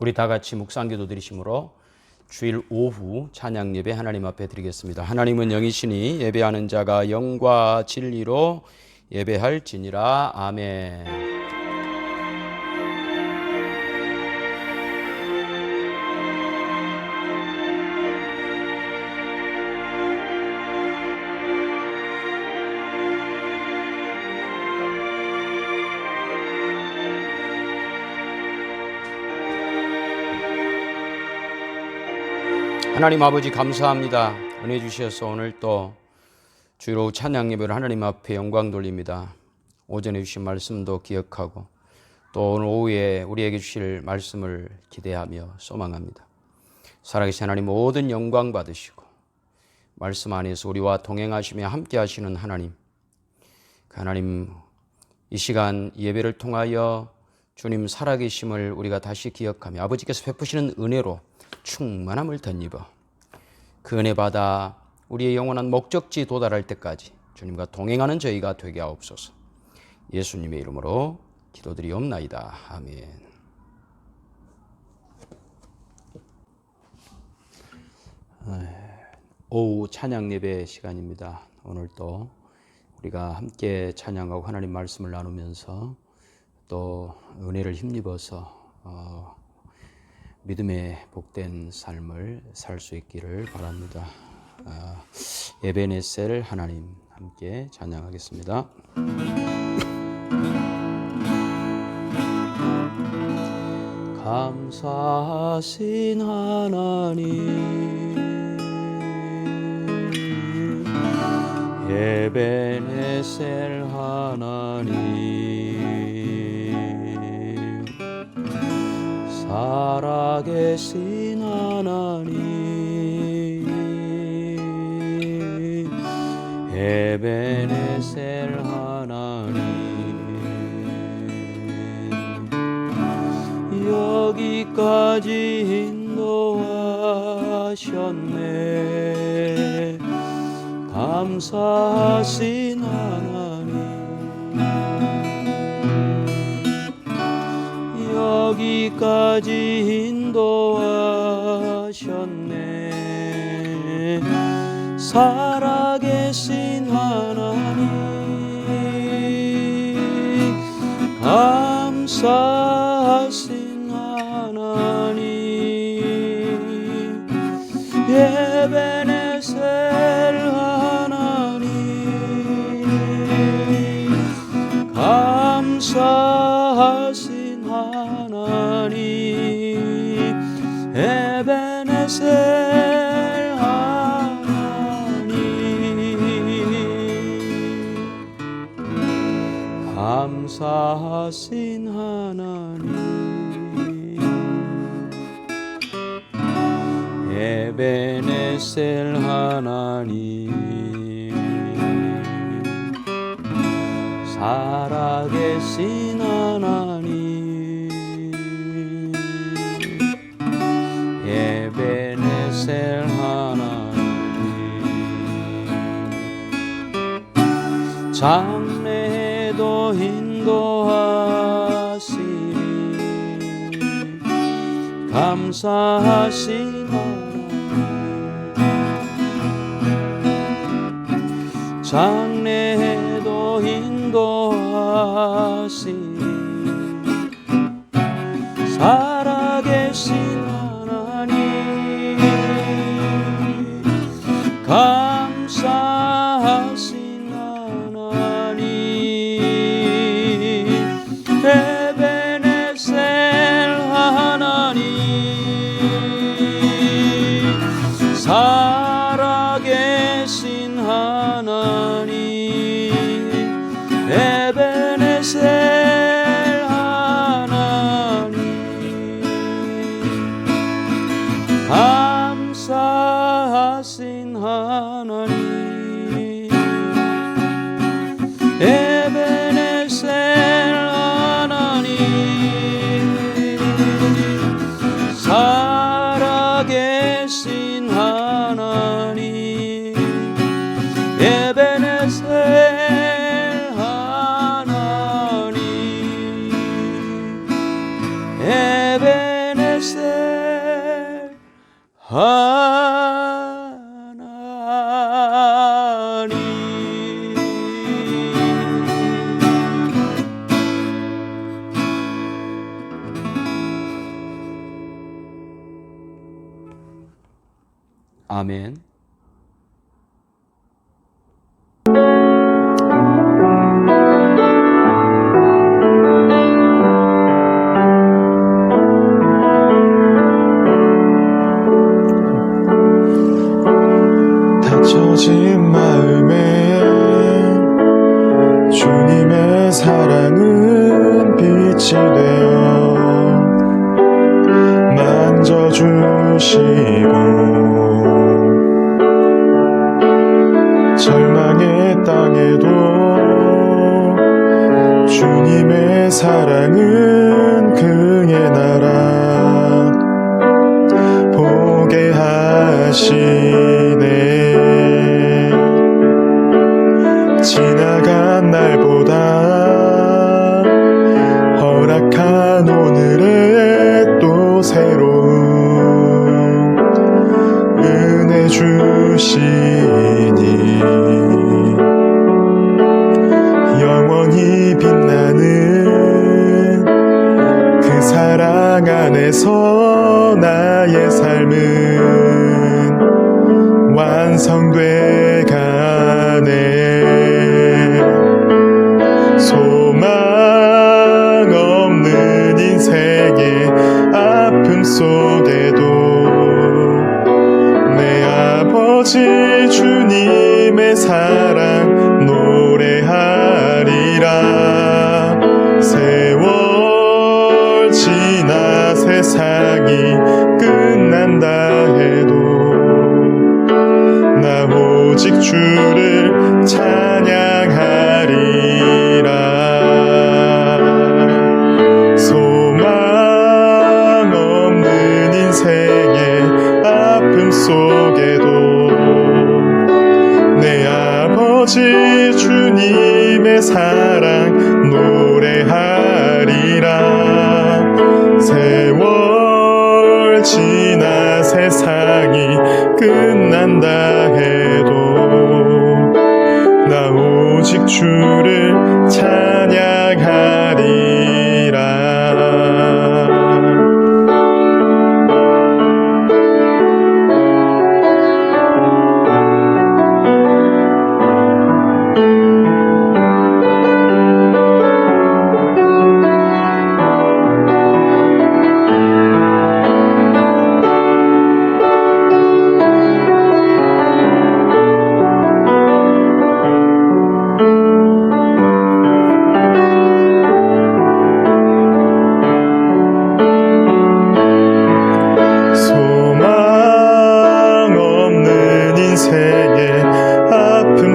우리 다 같이 묵상기도 드리심으로 주일 오후 찬양 예배 하나님 앞에 드리겠습니다. 하나님은 영이시니 예배하는 자가 영과 진리로 예배할지니라. 아멘. 하나님 아버지 감사합니다. 은혜 주셔서 오늘 또 주일 오후 찬양 예배를 하나님 앞에 영광 돌립니다. 오전에 주신 말씀도 기억하고 또 오늘 오후에 우리에게 주실 말씀을 기대하며 소망합니다. 살아계신 하나님 모든 영광 받으시고 말씀 안에서 우리와 동행하시며 함께 하시는 하나님, 그 하나님 이 시간 예배를 통하여 주님 살아계심을 우리가 다시 기억하며 아버지께서 베푸시는 은혜로 충만함을 덧입어 그 은혜 받아 우리의 영원한 목적지 도달할 때까지 주님과 동행하는 저희가 되게 하옵소서. 예수님의 이름으로 기도드리옵나이다. 아멘. 오후 찬양 예배 시간입니다. 오늘 또 우리가 함께 찬양하고 하나님 말씀을 나누면서 또 은혜를 힘입어서 믿음의 복된 삶을 살 수 있기를 바랍니다. 에베네셀 하나님 함께 찬양하겠습니다. 감사하신 하나님 에베네셀 하나님 살아계신 하나님 에베네셀 하나님 여기까지 인도하셨네. 감사하신 하나님 여기까지 인도하셨네. 살아계신 하나님 감사하신 하나님 에베네셀 하나님 감사하신 하나님 에베네셀 하나님 감사하신 하나님 에베네셀 하나님 살아계신 하나님 에베네셀 하나님 장래에도 인도하시니 감사하신 하나님 장래에도 인도하시니 살아계신 하나님 감사하신 하나님 에베네셀 하나님 살아계신 하나님 에베네셀 하나님 감사하신 하나님 에베네셀 하나님 살아계신 하나님 에베네셀 하나님 에베네셀 곳에 하나님. 아멘. 닫혀진 마음에 주님의 사랑은 빛이 되어 만져주시고 절망의 땅에도 주님의 사랑은 그의 나라 보게 하시네. 지나간 날보다 허락한 오늘에 또 새로운 은혜 주시니 영원히 빛나는 그 사랑 안에서 나의 삶은 완성돼 가네. 소망 없는 인생의 아픔 속에도 내 아버지 주님의 사랑 노래하리라. 세월 지나 세상이 끝난다 해도 나 오직 주를 찬양하리라. 소망 없는 인생의 아픔 속에도 내 아버지 주님의 사랑 노래하리라. 세월 지나 세상이 끝난다 해도 나 오직 주를 찬양하리라.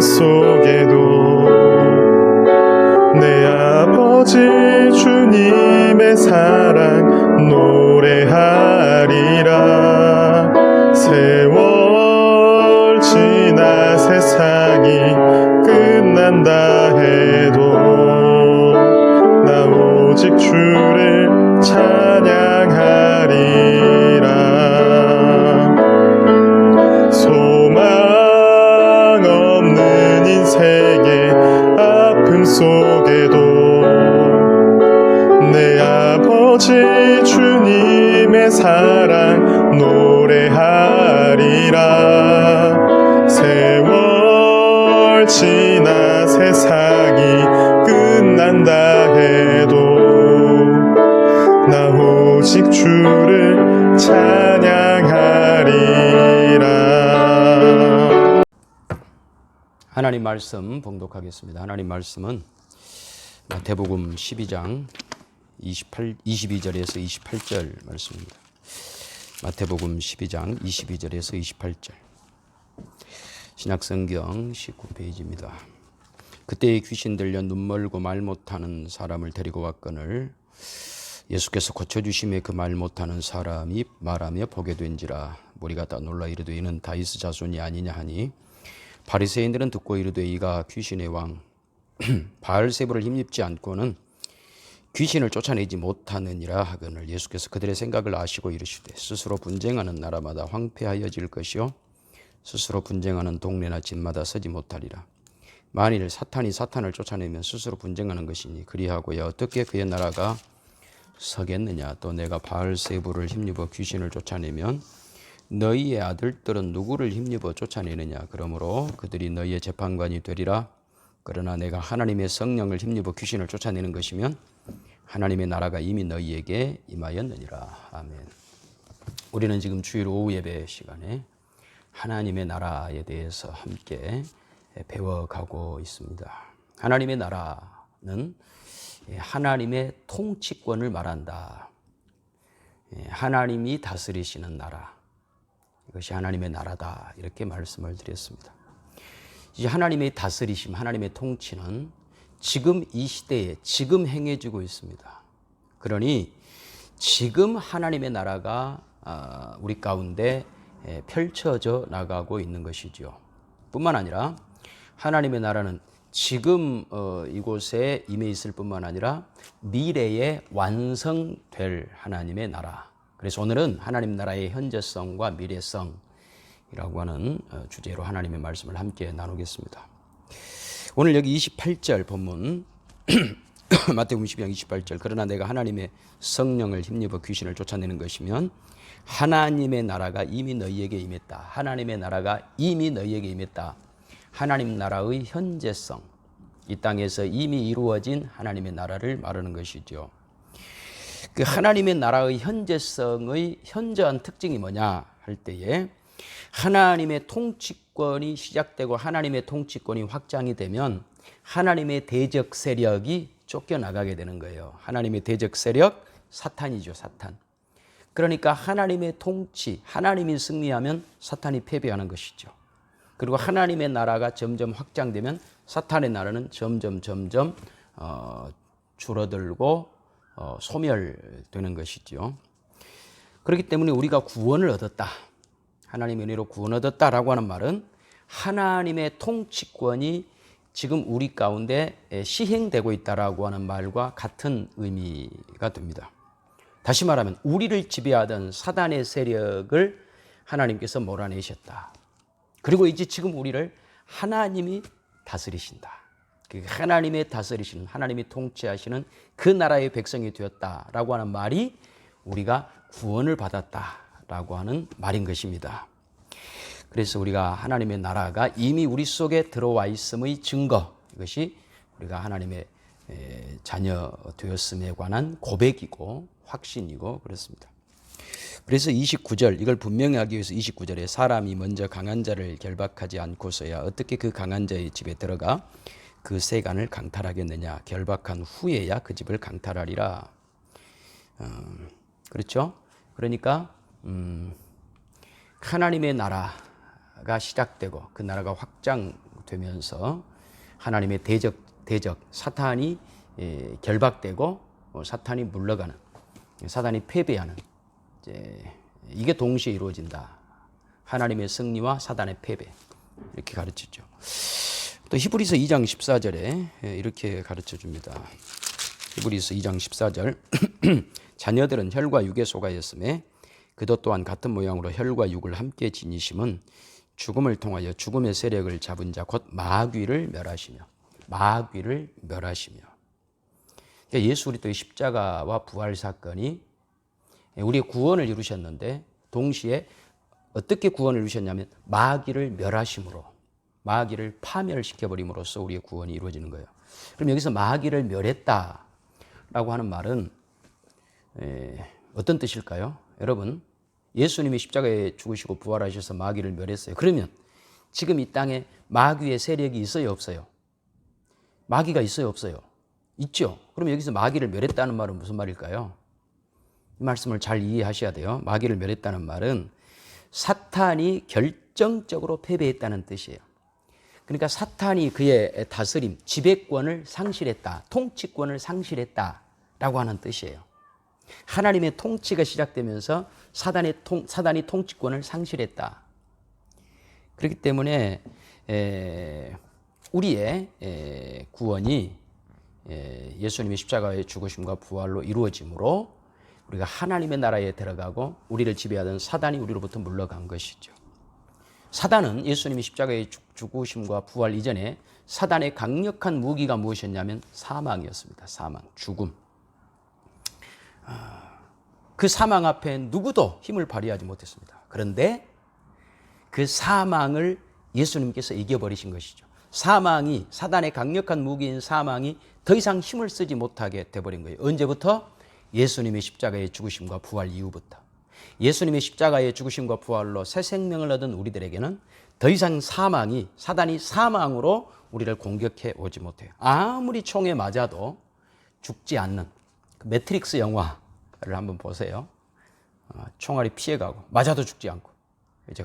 속에도 내 아버지 주님의 사랑 노래하리라. 세월 지나 세상이 끝난다 해도 나 오직 주를 찬양하리라. 소망 인생의 아픔 속에도 내 아버지 주님의 사랑 노래하리라. 세월 지나 세상이 끝난다 해도 나 오직 주를 찬양하리라. 하나님 말씀 봉독하겠습니다. 하나님 말씀은 마태복음 12장 22절에서 28절 말씀입니다. 마태복음 12장 22절에서 28절. 신약성경 19페이지입니다. 그때의 귀신 들려 눈 멀고 말 못하는 사람을 데리고 왔거늘 예수께서 고쳐주심에 그 말 못하는 사람이 말하며 보게 된지라. 무리가 다 놀라 이르되 이는 다윗의 자손이 아니냐 하니 바리새인들은 듣고 이르되 이가 귀신의 왕 바알세불을 힘입지 않고는 귀신을 쫓아내지 못하느니라 하거늘 예수께서 그들의 생각을 아시고 이르시되 스스로 분쟁하는 나라마다 황폐하여질 것이요 스스로 분쟁하는 동네나 집마다 서지 못하리라. 만일 사탄이 사탄을 쫓아내면 스스로 분쟁하는 것이니 그리하고야 어떻게 그의 나라가 서겠느냐. 또 내가 바알세부를 힘입어 귀신을 쫓아내면 너희의 아들들은 누구를 힘입어 쫓아내느냐. 그러므로 그들이 너희의 재판관이 되리라. 그러나 내가 하나님의 성령을 힘입어 귀신을 쫓아내는 것이면 하나님의 나라가 이미 너희에게 임하였느니라. 아멘. 우리는 지금 주일 오후 예배 시간에 하나님의 나라에 대해서 함께 배워가고 있습니다. 하나님의 나라는 하나님의 통치권을 말한다. 하나님이 다스리시는 나라. 이것이 하나님의 나라다. 이렇게 말씀을 드렸습니다. 이제 하나님의 다스리심, 하나님의 통치는 지금 이 시대에 지금 행해지고 있습니다. 그러니 지금 하나님의 나라가 우리 가운데 펼쳐져 나가고 있는 것이죠. 뿐만 아니라 하나님의 나라는 지금 이곳에 임해 있을 뿐만 아니라 미래에 완성될 하나님의 나라. 그래서 오늘은 하나님 나라의 현재성과 미래성이라고 하는 주제로 하나님의 말씀을 함께 나누겠습니다. 오늘 여기 28절 본문 마태복음 12장 28절 그러나 내가 하나님의 성령을 힘입어 귀신을 쫓아내는 것이면 하나님의 나라가 이미 너희에게 임했다. 하나님의 나라가 이미 너희에게 임했다. 하나님 나라의 현재성, 이 땅에서 이미 이루어진 하나님의 나라를 말하는 것이죠. 그 하나님의 나라의 현재성의 현저한 특징이 뭐냐 할 때에 하나님의 통치권이 시작되고 하나님의 통치권이 확장이 되면 하나님의 대적 세력이 쫓겨나가게 되는 거예요. 하나님의 대적 세력, 사탄이죠, 사탄. 그러니까 하나님의 통치, 하나님이 승리하면 사탄이 패배하는 것이죠. 그리고 하나님의 나라가 점점 확장되면 사탄의 나라는 점점 줄어들고 소멸되는 것이죠. 그렇기 때문에 우리가 구원을 얻었다. 하나님의 은혜로 구원 얻었다라고 하는 말은 하나님의 통치권이 지금 우리 가운데 시행되고 있다라고 하는 말과 같은 의미가 됩니다. 다시 말하면 우리를 지배하던 사단의 세력을 하나님께서 몰아내셨다. 그리고 이제 지금 우리를 하나님이 다스리신다. 하나님의 다스리시는, 하나님이 통치하시는 그 나라의 백성이 되었다라고 하는 말이 우리가 구원을 받았다라고 하는 말인 것입니다. 그래서 우리가 하나님의 나라가 이미 우리 속에 들어와 있음의 증거, 이것이 우리가 하나님의 자녀 되었음에 관한 고백이고 확신이고 그렇습니다. 그래서 29절, 이걸 분명히 하기 위해서 29절에 사람이 먼저 강한 자를 결박하지 않고서야 어떻게 그 강한 자의 집에 들어가 그 세간을 강탈하겠느냐. 결박한 후에야 그 집을 강탈하리라. 그렇죠? 그러니까 하나님의 나라가 시작되고 그 나라가 확장되면서 하나님의 대적 사탄이 결박되고 사탄이 물러가는, 사탄이 패배하는, 이게 동시에 이루어진다. 하나님의 승리와 사단의 패배, 이렇게 가르치죠. 또 히브리서 2장 14절에 이렇게 가르쳐 줍니다. 히브리서 2장 14절 자녀들은 혈과 육에 속하였음에 그도 또한 같은 모양으로 혈과 육을 함께 지니심은 죽음을 통하여 죽음의 세력을 잡은 자 곧 마귀를 멸하시며 그러니까 예수 그리스도의 십자가와 부활 사건이 우리의 구원을 이루셨는데 동시에 어떻게 구원을 이루셨냐면 마귀를 멸하심으로, 마귀를 파멸시켜버림으로써 우리의 구원이 이루어지는 거예요. 그럼 여기서 마귀를 멸했다라고 하는 말은 어떤 뜻일까요? 여러분, 예수님이 십자가에 죽으시고 부활하셔서 마귀를 멸했어요. 그러면 지금 이 땅에 마귀의 세력이 있어요, 없어요? 마귀가 있어요, 없어요? 있죠. 그럼 여기서 마귀를 멸했다는 말은 무슨 말일까요? 이 말씀을 잘 이해하셔야 돼요. 마귀를 멸했다는 말은 사탄이 결정적으로 패배했다는 뜻이에요. 그러니까 사탄이 그의 다스림, 지배권을 상실했다, 통치권을 상실했다라고 하는 뜻이에요. 하나님의 통치가 시작되면서 사단이 통치권을 상실했다. 그렇기 때문에 우리의 구원이 예수님의 십자가의 죽으심과 부활로 이루어지므로 우리가 하나님의 나라에 들어가고 우리를 지배하던 사단이 우리로부터 물러간 것이죠. 사단은 예수님이 십자가의 죽으심과 부활 이전에 사단의 강력한 무기가 무엇이었냐면 사망이었습니다. 사망, 죽음. 그 사망 앞에 누구도 힘을 발휘하지 못했습니다. 그런데 그 사망을 예수님께서 이겨버리신 것이죠. 사망이, 사단의 강력한 무기인 사망이 더 이상 힘을 쓰지 못하게 돼버린 거예요. 언제부터? 예수님의 십자가의 죽으심과 부활 이후부터. 예수님의 십자가의 죽으심과 부활로 새 생명을 얻은 우리들에게는 더 이상 사망이, 사단이 사망으로 우리를 공격해 오지 못해요. 아무리 총에 맞아도 죽지 않는 그 매트릭스 영화를 한번 보세요. 총알이 피해가고 맞아도 죽지 않고 이제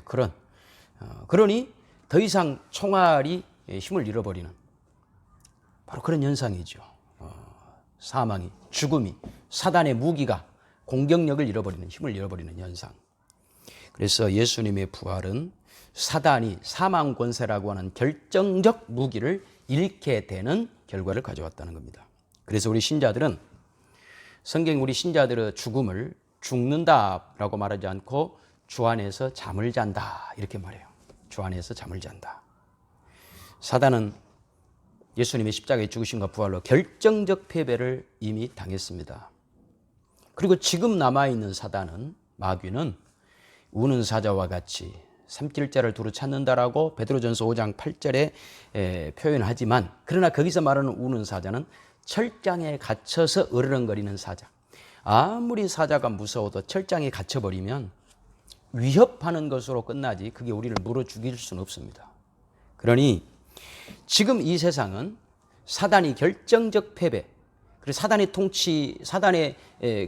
그러니 더 이상 총알이 힘을 잃어버리는 바로 그런 현상이죠. 사망이, 죽음이, 사단의 무기가 공격력을 잃어버리는, 힘을 잃어버리는 현상. 그래서 예수님의 부활은 사단이 사망 권세라고 하는 결정적 무기를 잃게 되는 결과를 가져왔다는 겁니다. 그래서 우리 신자들은, 성경 우리 신자들의 죽음을 죽는다라고 말하지 않고 주 안에서 잠을 잔다 이렇게 말해요. 주 안에서 잠을 잔다. 사단은 예수님의 십자가의 죽으심과 부활로 결정적 패배를 이미 당했습니다. 그리고 지금 남아있는 사단은, 마귀는 우는 사자와 같이 삼킬자를 두루 찾는다라고 베드로전서 5장 8절에 표현하지만, 그러나 거기서 말하는 우는 사자는 철장에 갇혀서 으르렁거리는 사자. 아무리 사자가 무서워도 철장에 갇혀버리면 위협하는 것으로 끝나지 그게 우리를 물어 죽일 수는 없습니다. 그러니 지금 이 세상은 사단이 결정적 패배, 그리고 사단의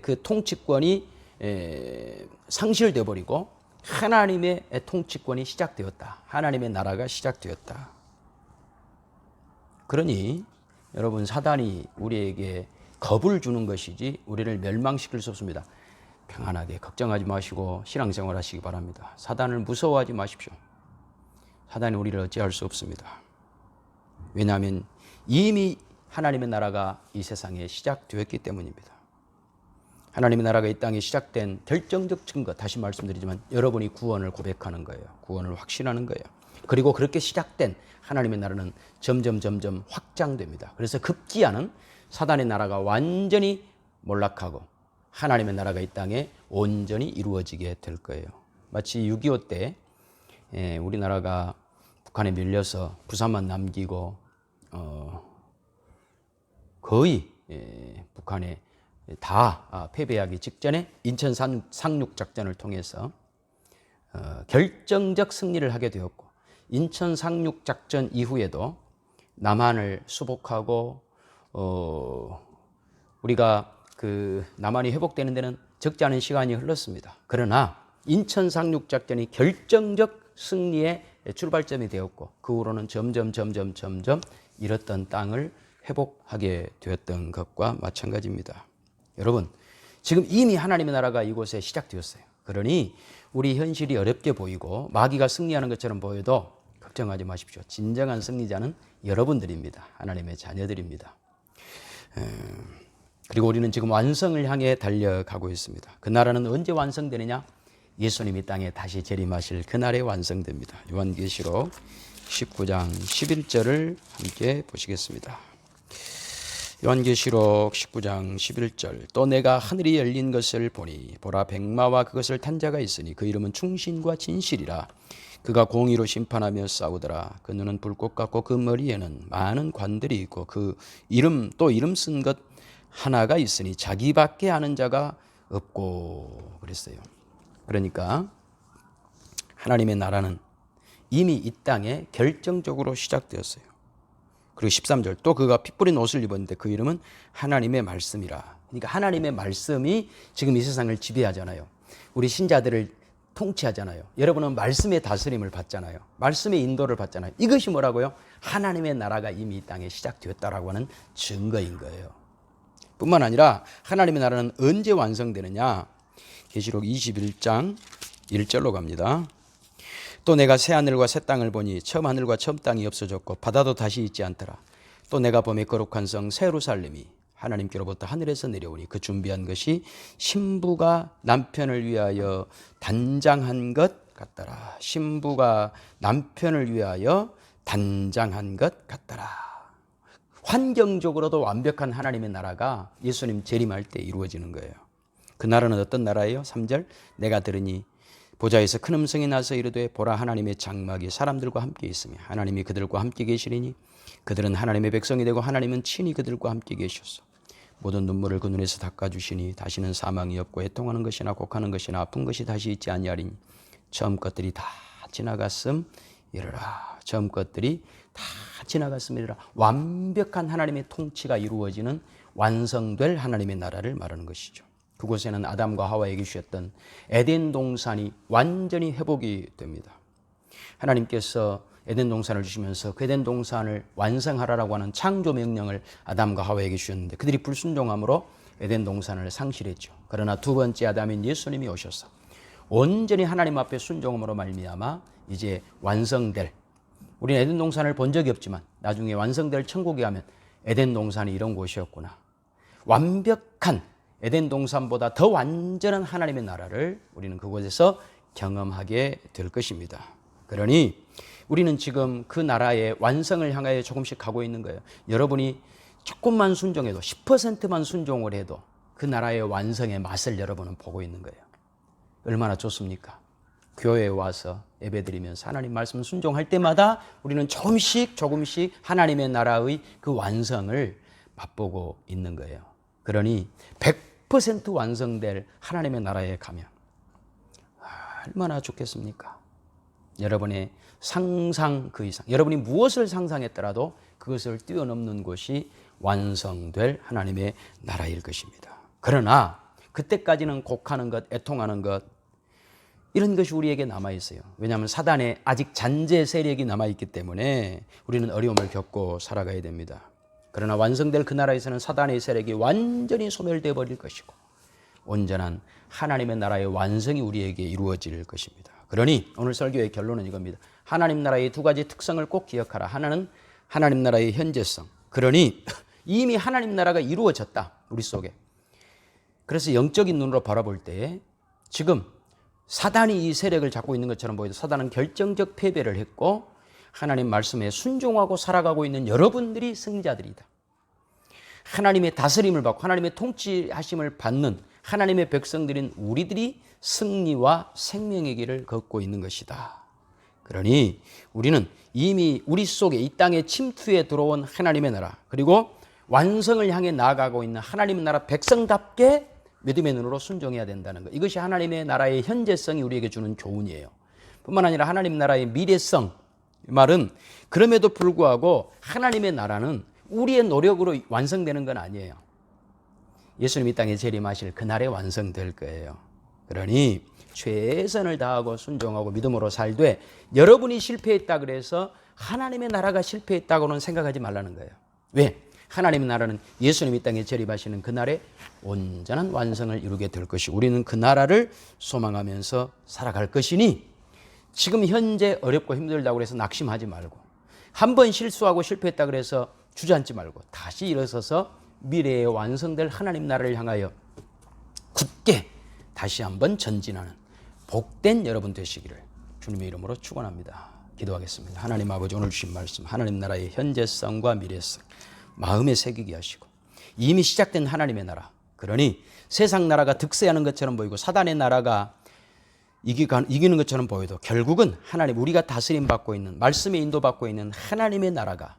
그 통치권이 상실되어 버리고 하나님의 통치권이 시작되었다. 하나님의 나라가 시작되었다. 그러니 여러분, 사단이 우리에게 겁을 주는 것이지 우리를 멸망시킬 수 없습니다. 평안하게 걱정하지 마시고 신앙생활 하시기 바랍니다. 사단을 무서워하지 마십시오. 사단이 우리를 어찌할 수 없습니다. 왜냐하면 이미 하나님의 나라가 이 세상에 시작되었기 때문입니다. 하나님의 나라가 이 땅에 시작된 결정적 증거, 다시 말씀드리지만 여러분이 구원을 고백하는 거예요. 구원을 확신하는 거예요. 그리고 그렇게 시작된 하나님의 나라는 점점 확장됩니다. 그래서 급기야는 사단의 나라가 완전히 몰락하고 하나님의 나라가 이 땅에 온전히 이루어지게 될 거예요. 마치 6.25 때 우리나라가 북한에 밀려서 부산만 남기고 거의 북한에 다 패배하기 직전에 인천 상륙작전을 통해서 결정적 승리를 하게 되었고, 인천 상륙작전 이후에도 남한을 수복하고 우리가 그 남한이 회복되는 데는 적지 않은 시간이 흘렀습니다. 그러나 인천 상륙작전이 결정적 승리의 출발점이 되었고, 그 후로는 점점 잃었던 땅을 회복하게 되었던 것과 마찬가지입니다. 여러분, 지금 이미 하나님의 나라가 이곳에 시작되었어요. 그러니 우리 현실이 어렵게 보이고 마귀가 승리하는 것처럼 보여도 걱정하지 마십시오. 진정한 승리자는 여러분들입니다. 하나님의 자녀들입니다. 그리고 우리는 지금 완성을 향해 달려가고 있습니다. 그 나라는 언제 완성되느냐? 예수님이 땅에 다시 재림하실 그날에 완성됩니다. 요한계시록 19장 11절을 함께 보시겠습니다. 요한계시록 19장 11절. 또 내가 하늘이 열린 것을 보니 보라, 백마와 그것을 탄 자가 있으니 그 이름은 충신과 진실이라. 그가 공의로 심판하며 싸우더라. 그 눈은 불꽃 같고 그 머리에는 많은 관들이 있고 그 이름 쓴 것 하나가 있으니 자기밖에 아는 자가 없고 그랬어요. 그러니까 하나님의 나라는 이미 이 땅에 결정적으로 시작되었어요. 그리고 13절. 또 그가 피 뿌린 옷을 입었는데 그 이름은 하나님의 말씀이라. 그러니까 하나님의 말씀이 지금 이 세상을 지배하잖아요. 우리 신자들을 통치하잖아요. 여러분은 말씀의 다스림을 받잖아요. 말씀의 인도를 받잖아요. 이것이 뭐라고요? 하나님의 나라가 이미 이 땅에 시작되었다라고 하는 증거인 거예요. 뿐만 아니라 하나님의 나라는 언제 완성되느냐? 계시록 21장 1절로 갑니다. 또 내가 새 하늘과 새 땅을 보니 처음 하늘과 처음 땅이 없어졌고 바다도 다시 있지 않더라. 또 내가 범의 거룩한 성 새 예루살렘이 하나님께로부터 하늘에서 내려오니 그 준비한 것이 신부가 남편을 위하여 단장한 것 같더라. 신부가 남편을 위하여 단장한 것 같더라. 환경적으로도 완벽한 하나님의 나라가 예수님 재림할 때 이루어지는 거예요. 그 나라는 어떤 나라예요? 3절 내가 들으니 보좌에서 큰 음성이 나서 이르되 보라 하나님의 장막이 사람들과 함께 있으며 하나님이 그들과 함께 계시리니 그들은 하나님의 백성이 되고 하나님은 친히 그들과 함께 계셔서 모든 눈물을 그 눈에서 닦아주시니 다시는 사망이 없고 애통하는 것이나 곡하는 것이나 아픈 것이 다시 있지 아니하리니 처음 것들이 다 지나갔음이라. 처음 것들이 다 지나갔음이라. 완벽한 하나님의 통치가 이루어지는 완성될 하나님의 나라를 말하는 것이죠. 그곳에는 아담과 하와에게 주셨던 에덴 동산이 완전히 회복이 됩니다. 하나님께서 에덴 동산을 주시면서 그 에덴 동산을 완성하라고 하는 창조 명령을 아담과 하와에게 주셨는데 그들이 불순종함으로 에덴 동산을 상실했죠. 그러나 두 번째 아담인 예수님이 오셔서 온전히 하나님 앞에 순종함으로 말미암아 이제 완성될, 우리는 에덴 동산을 본 적이 없지만 나중에 완성될 천국에 가면 에덴 동산이 이런 곳이었구나. 완벽한 에덴 동산보다 더 완전한 하나님의 나라를 우리는 그곳에서 경험하게 될 것입니다. 그러니 우리는 지금 그 나라의 완성을 향하여 조금씩 가고 있는 거예요. 여러분이 조금만 순종해도 10%만 순종을 해도 그 나라의 완성의 맛을 여러분은 보고 있는 거예요. 얼마나 좋습니까? 교회에 와서 예배드리면서 하나님 말씀 순종할 때마다 우리는 조금씩 하나님의 나라의 그 완성을 맛보고 있는 거예요. 그러니 100% 완성될 하나님의 나라에 가면 얼마나 좋겠습니까? 여러분의 상상 그 이상, 여러분이 무엇을 상상했더라도 그것을 뛰어넘는 곳이 완성될 하나님의 나라일 것입니다. 그러나 그때까지는 곡하는 것, 애통하는 것, 이런 것이 우리에게 남아있어요. 왜냐하면 사단의 아직 잔재 세력이 남아있기 때문에 우리는 어려움을 겪고 살아가야 됩니다. 그러나 완성될 그 나라에서는 사단의 세력이 완전히 소멸되어 버릴 것이고 온전한 하나님의 나라의 완성이 우리에게 이루어질 것입니다. 그러니 오늘 설교의 결론은 이겁니다. 하나님 나라의 두 가지 특성을 꼭 기억하라. 하나는 하나님 나라의 현재성. 그러니 이미 하나님 나라가 이루어졌다. 우리 속에. 그래서 영적인 눈으로 바라볼 때 지금 사단이 이 세력을 잡고 있는 것처럼 보여도 사단은 결정적 패배를 했고 하나님 말씀에 순종하고 살아가고 있는 여러분들이 승리자들이다. 하나님의 다스림을 받고 하나님의 통치하심을 받는 하나님의 백성들인 우리들이 승리와 생명의 길을 걷고 있는 것이다. 그러니 우리는 이미 우리 속에 이 땅에 침투해 들어온 하나님의 나라 그리고 완성을 향해 나아가고 있는 하나님의 나라 백성답게 믿음의 눈으로 순종해야 된다는 것. 이것이 하나님의 나라의 현재성이 우리에게 주는 교훈이에요. 뿐만 아니라 하나님 나라의 미래성. 이 말은 그럼에도 불구하고 하나님의 나라는 우리의 노력으로 완성되는 건 아니에요. 예수님이 땅에 재림하실 그날에 완성될 거예요. 그러니 최선을 다하고 순종하고 믿음으로 살되 여러분이 실패했다 그래서 하나님의 나라가 실패했다고는 생각하지 말라는 거예요. 왜? 하나님의 나라는 예수님이 땅에 재림하시는 그날에 온전한 완성을 이루게 될 것이고 우리는 그 나라를 소망하면서 살아갈 것이니 지금 현재 어렵고 힘들다고 해서 낙심하지 말고 한 번 실수하고 실패했다 그래서 주저앉지 말고 다시 일어서서 미래에 완성될 하나님 나라를 향하여 굳게 다시 한번 전진하는 복된 여러분 되시기를 주님의 이름으로 축원합니다. 기도하겠습니다. 하나님 아버지 오늘 주신 말씀 하나님 나라의 현재성과 미래성 마음에 새기게 하시고 이미 시작된 하나님의 나라 그러니 세상 나라가 득세하는 것처럼 보이고 사단의 나라가 이기는 것처럼 보여도 결국은 하나님 우리가 다스림 받고 있는 말씀에 인도받고 있는 하나님의 나라가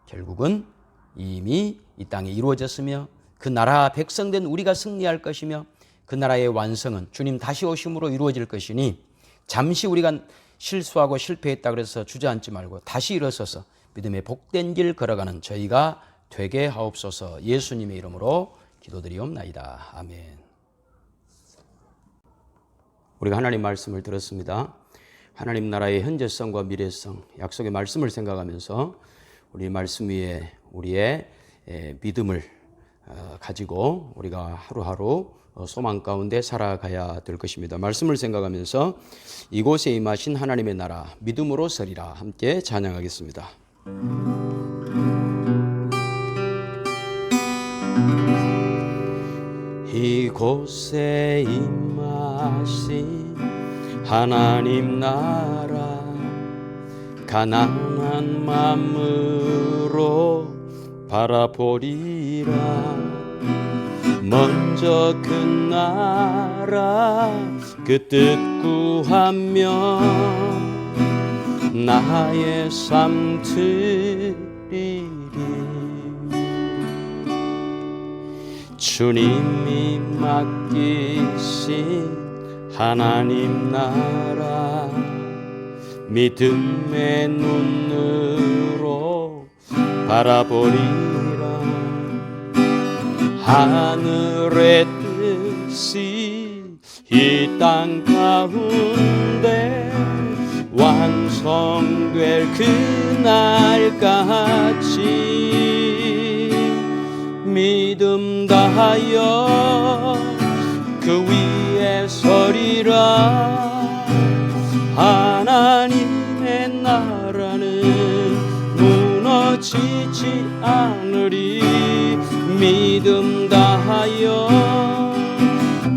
결국은 이미 이 땅에 이루어졌으며 그 나라 백성된 우리가 승리할 것이며 그 나라의 완성은 주님 다시 오심으로 이루어질 것이니 잠시 우리가 실수하고 실패했다 그래서 주저앉지 말고 다시 일어서서 믿음의 복된 길 걸어가는 저희가 되게 하옵소서. 예수님의 이름으로 기도드리옵나이다. 아멘. 우리가 하나님 말씀을 들었습니다. 하나님 나라의 현재성과 미래성, 약속의 말씀을 생각하면서 우리 말씀 위에 우리의 믿음을 가지고 우리가 하루하루 소망 가운데 살아가야 될 것입니다. 말씀을 생각하면서 이곳에 임하신 하나님의 나라 믿음으로 서리라 함께 찬양하겠습니다. 이곳에 임하신 하나님 나라 가난한 마음으로 바라보리라. 먼저 그 나라 그 뜻 구하며 나의 삶 드리리. 주님이 맡기신 하나님 나라 믿음의 눈으로 바라보리라. 하늘의 뜻이 이 땅 가운데 완성될 그날까지 믿음 다하여 그 위에 서리라. 하나님의 나라는 무너지지 않으리. 믿음 다하여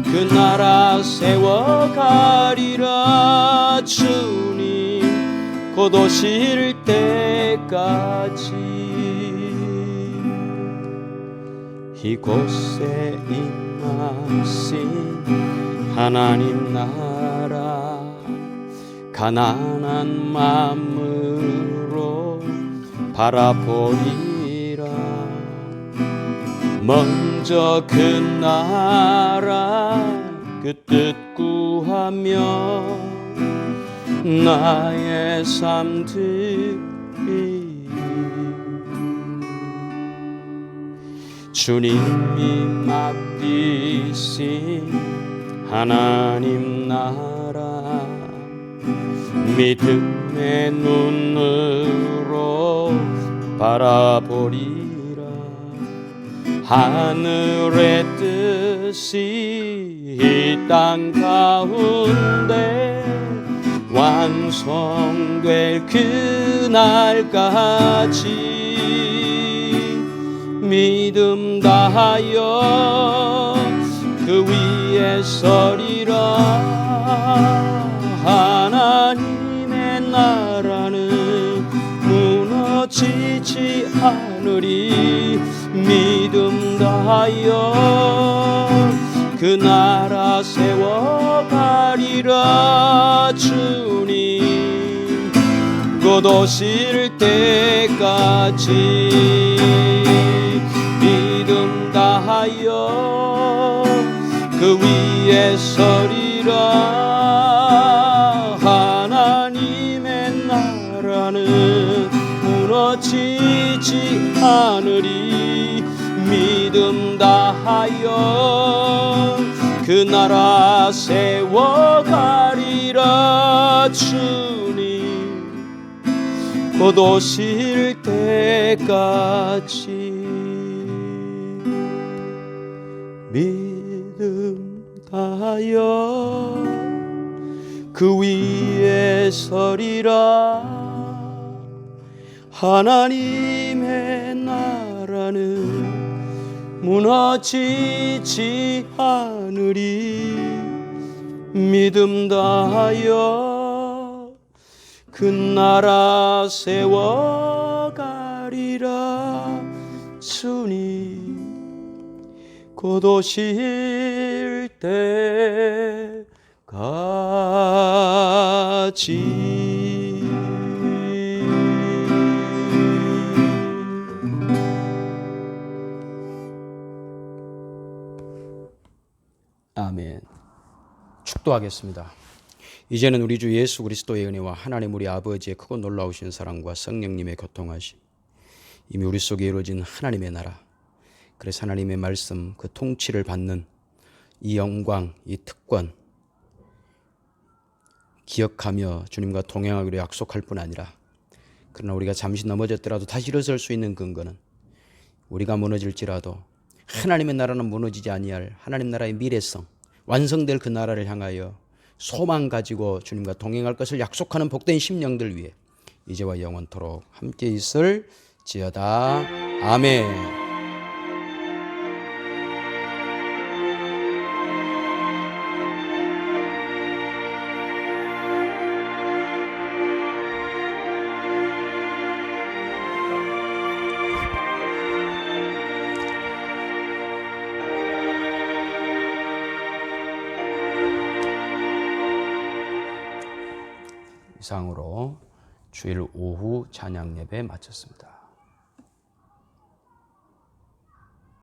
그 나라 세워가리라. 주님 곧 오실 때까지 이곳에 임하신 하나님 나라 가난한 마음으로 바라보리라. 먼저 그 나라 그 뜻 구하며 나의 삶 드리리. 주님이 맡기신 하나님 나라 믿음의 눈으로 바라보리라. 하늘의 뜻이 이 땅 가운데 완성될 그날까지 믿음 다하여 그 위에 서리라. 하나님의 나라는 무너지지 않으리. 믿음 다하여 그 나라 세워가리라. 주님 곧 오실 때까지 믿음 다하여 그 위에 서리라. 하나님의 나라는 무너지지 않으리. 믿음 다하여 그 나라 세워가리라. 주님 곧 오실 때까지 믿음 다하여 그 위에 서리라. 하나님의 나라는 무너지지 않으리. 믿음 다하여 그 나라 세워가리라. 주님 곧 오실 때까지. 아멘. 축도하겠습니다. 이제는 우리 주 예수 그리스도의 은혜와 하나님 우리 아버지의 크고 놀라우신 사랑과 성령님의 교통하심, 이미 우리 속에 이루어진 하나님의 나라, 그래서 하나님의 말씀 그 통치를 받는 이 영광, 이 특권 기억하며 주님과 동행하기로 약속할 뿐 아니라, 그러나 우리가 잠시 넘어졌더라도 다시 일어설 수 있는 근거는 우리가 무너질지라도 하나님의 나라는 무너지지 아니할 하나님 나라의 미래성, 완성될 그 나라를 향하여 소망 가지고 주님과 동행할 것을 약속하는 복된 심령들 위해 이제와 영원토록 함께 있을지어다. 아멘. 이상으로 주일 오후 찬양 예배 마쳤습니다.